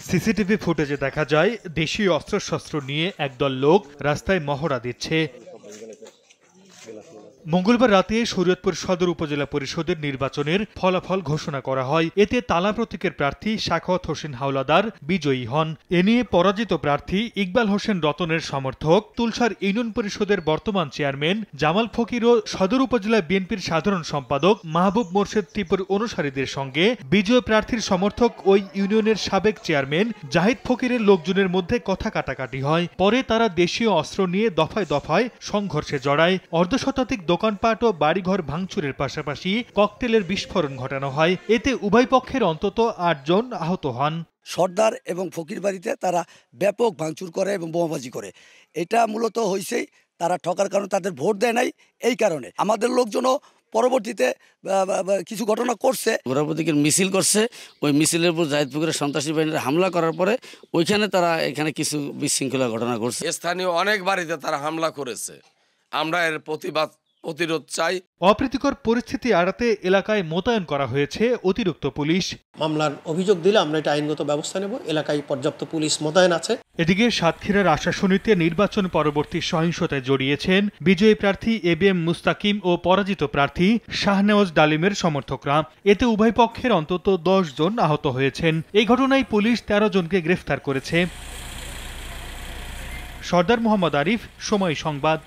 CCTV ফুটেজে দেখা যায় দেশীয় অস্ত্রশস্ত্র নিয়ে একদল লোক রাস্তায় মহড়া দিচ্ছে। মঙ্গলবার রাতে শরীয়তপুর সদর উপজেলা পরিষদের নির্বাচনের ফলাফল ঘোষণা করা হয়। এতে তালা প্রতীকের প্রার্থী সাখাওয়াত হোসেন হাওলাদার বিজয়ী হন। এ নিয়ে পরাজিত প্রার্থী ইকবাল হোসেন রতনের সমর্থক তুলসার ইউনিয়ন পরিষদের বর্তমান চেয়ারম্যান জামাল ফকির ও সদর উপজেলা বিএনপির সাধারণ সম্পাদক মাহবুব মোর্শেদ টিপুর অনুসারীদের সঙ্গে বিজয় প্রার্থীর সমর্থক ওই ইউনিয়নের সাবেক চেয়ারম্যান জাহিদ ফকিরের লোকজনের মধ্যে কথা কাটাকাটি হয়। পরে তারা দেশীয় অস্ত্র নিয়ে দফায় দফায় সংঘর্ষে জড়ায়। অর্ধশতাধিক দোকানপাট ও বাড়িঘর ভাঙচুরের পাশাপাশি ককটেলের বিস্ফোরণ ঘটানো হয়। এতে উভয় পক্ষের অন্তত ৮ জন আহত হন। সর্দার এবং ফকির বাড়িতে তারা ব্যাপক ভাঙচুর করে এবং বোমাবাজি করে। এটা মূলত হয়েছেই তারা ঠকার কারণে, তাদের ভোট দেয় নাই এই কারণে। আমাদের লোকজনও পরবর্তীতে কিছু ঘটনা করছে, প্রতীকের মিছিল করছে। ওই মিছিলের উপর জাহিদ ফকিরের সন্ত্রাসী বাহিনীর হামলা করার পরে ওইখানে তারা এখানে কিছু বিশৃঙ্খলা ঘটনা করছে। স্থানীয় অনেক বাড়িতে তারা হামলা করেছে। আমরা এর প্রতিরোধ চাই। অপ্রীতিকর পরিস্থিতি এড়াতে এলাকায় মোতায়েন করা হয়েছে অতিরিক্ত পুলিশ। মামলার অভিযোগ দিলে আমরা এটা আইনগত ব্যবস্থা নেব। এলাকায় পর্যাপ্ত পুলিশ মোতায়েন আছে। এদিকে সাতক্ষীরার আশাশুনিতে নির্বাচন পরবর্তী সহিংসতায় জড়িয়েছেন বিজয়ী প্রার্থী এবিএম মুস্তাকিম ও পরাজিত প্রার্থী শাহনেওয়াজ ডালিমের সমর্থকরা। এতে উভয় পক্ষের অন্তত 10 জন আহত হয়েছেন। এই ঘটনায় পুলিশ 13 জনকে গ্রেফতার করেছে। সর্দার মোহাম্মদ আরিফ, সময় সংবাদ।